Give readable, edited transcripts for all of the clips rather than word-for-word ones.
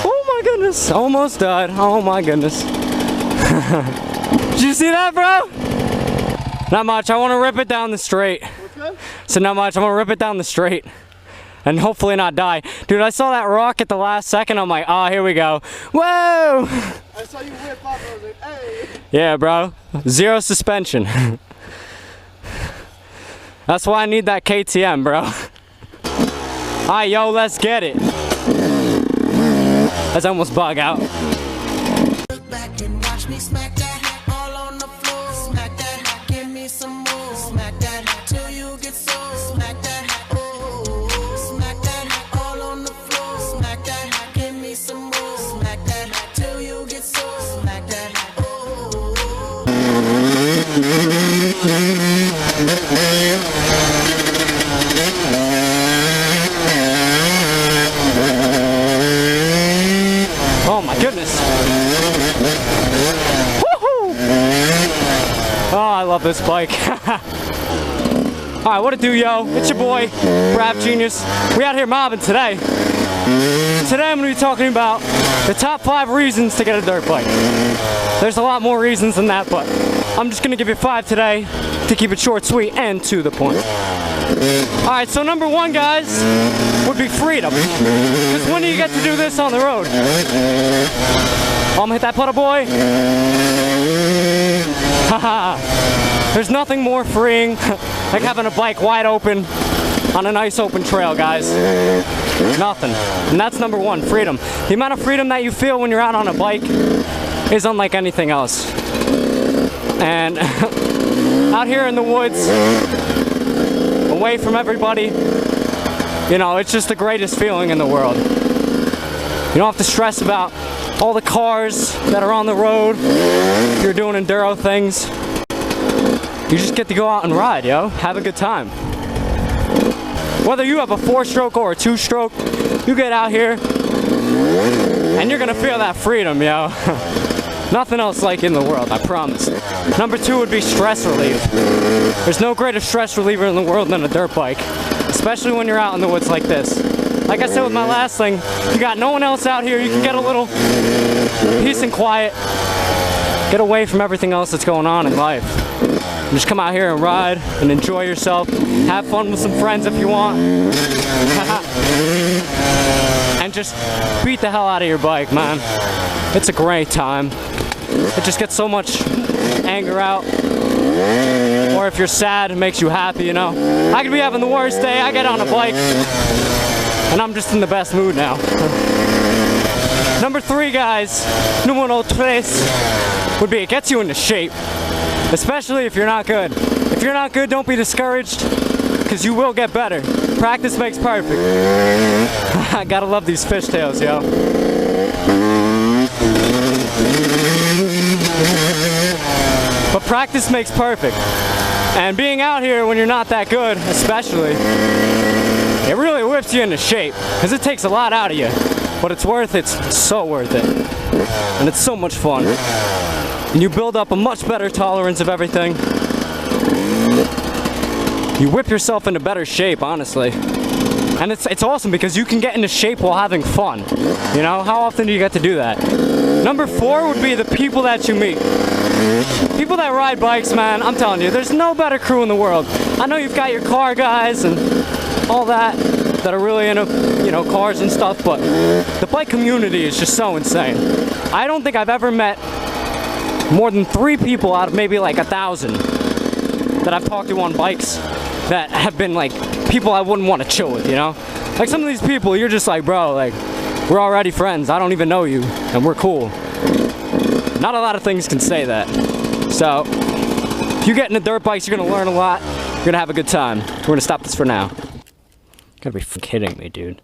Oh my goodness, almost died. Oh my goodness. Did you see that, bro? Not much. I want to rip it down the straight. What's good? So not much. I'm gonna rip it down the straight and hopefully not die. Dude, I saw that rock at the last second. I'm like, oh, here we go. Whoa! I saw you whip up. I was like, hey. Yeah, bro. Zero suspension. That's why I need that KTM, bro. Alright, yo, let's get it. Let's almost bug out. Look back and watch me smack that all on the floor. Smack that, give me some more. Smack that till you get sore. Smack that, oh. Smack that all on the floor. Smack that, give me some more. Smack that till you get sore. Smack that, oh. Oh my goodness. Woohoo! Oh, I love this bike. Alright, what it do, yo? It's your boy, Brap Genius. We out here mobbing today. Today I'm going to be talking about the top 5 reasons to get a dirt bike. There's a lot more reasons than that, but I'm just going to give you 5 today to keep it short, sweet, and to the point. Alright, so number 1, guys, would be freedom. Because when do you get to do this on the road? I'm gonna hit that puddle, boy. Haha. There's nothing more freeing like having a bike wide open on a nice open trail, guys. Nothing. And that's number 1, freedom. The amount of freedom that you feel when you're out on a bike is unlike anything else. And out here in the woods, away from everybody, you know, it's just the greatest feeling in the world. You don't have to stress about all the cars that are on the road. You're doing enduro things. You just get to go out and ride, yo. Have a good time. Whether you have a 4-stroke or a 2-stroke, you get out here and you're gonna feel that freedom, yo. Nothing else like in the world, I promise. Number 2 would be stress relief. There's no greater stress reliever in the world than a dirt bike, especially when you're out in the woods like this. Like I said with my last thing, you got no one else out here, you can get a little peace and quiet, get away from everything else that's going on in life. And just come out here and ride and enjoy yourself, have fun with some friends if you want, and just beat the hell out of your bike, man. It's a great time. It just gets so much anger out. Or if you're sad, it makes you happy, you know. I could be having the worst day, I get on a bike, and I'm just in the best mood now. Number 3, guys, numero 3, would be it gets you into shape. Especially if you're not good. If you're not good, don't be discouraged, because you will get better. Practice makes perfect. I gotta love these fishtails, yo. But practice makes perfect. And being out here when you're not that good, especially, it really whips you into shape, because it takes a lot out of you. But it's worth it. It's so worth it. And it's so much fun. And you build up a much better tolerance of everything. You whip yourself into better shape, honestly. And it's awesome because you can get into shape while having fun. You know, how often do you get to do that? Number 4 would be the people that you meet. People that ride bikes, man, I'm telling you, there's no better crew in the world. I know you've got your car guys and all that are really into, you know, cars and stuff, but the bike community is just so insane. I don't think I've ever met more than 3 people out of maybe like 1,000 that I've talked to on bikes that have been like people I wouldn't want to chill with, you know? Like some of these people, you're just like, bro, like, we're already friends, I don't even know you, and we're cool. Not a lot of things can say that. So, if you get into dirt bikes, you're gonna learn a lot, you're gonna have a good time. We're gonna stop this for now. You gotta be kidding me, dude.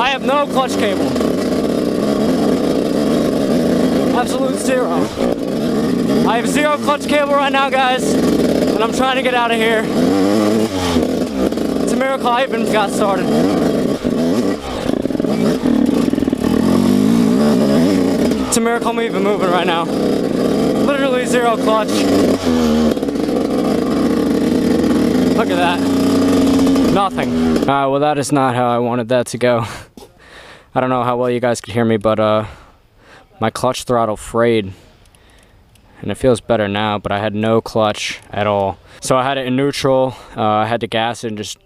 I have no clutch cable. Absolute zero. I have zero clutch cable right now, guys, and I'm trying to get out of here. It's a miracle I even got started. It's a miracle I'm even moving right now. Literally zero clutch. Look at that. Nothing. Well, that is not how I wanted that to go. I don't know how well you guys could hear me, but my clutch throttle frayed. And it feels better now, but I had no clutch at all. So I had it in neutral. I had to gas it and just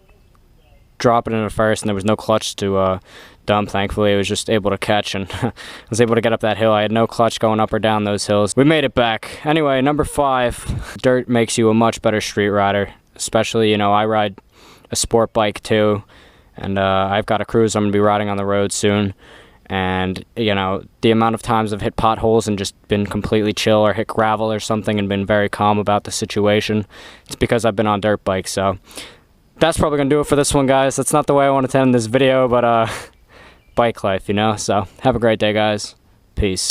drop it into first, and there was no clutch to dump. Thankfully, I was just able to catch, and I was able to get up that hill. I had no clutch going up or down those hills. We made it back. Anyway, number 5, dirt makes you a much better street rider. Especially, you know, I ride a sport bike too, and I've got a cruiser I'm gonna be riding on the road soon. And, you know, the amount of times I've hit potholes and just been completely chill, or hit gravel or something and been very calm about the situation, it's because I've been on dirt bikes. So that's probably gonna do it for this one, guys. That's not the way I want to end this video, but bike life, you know. So have a great day, guys. Peace.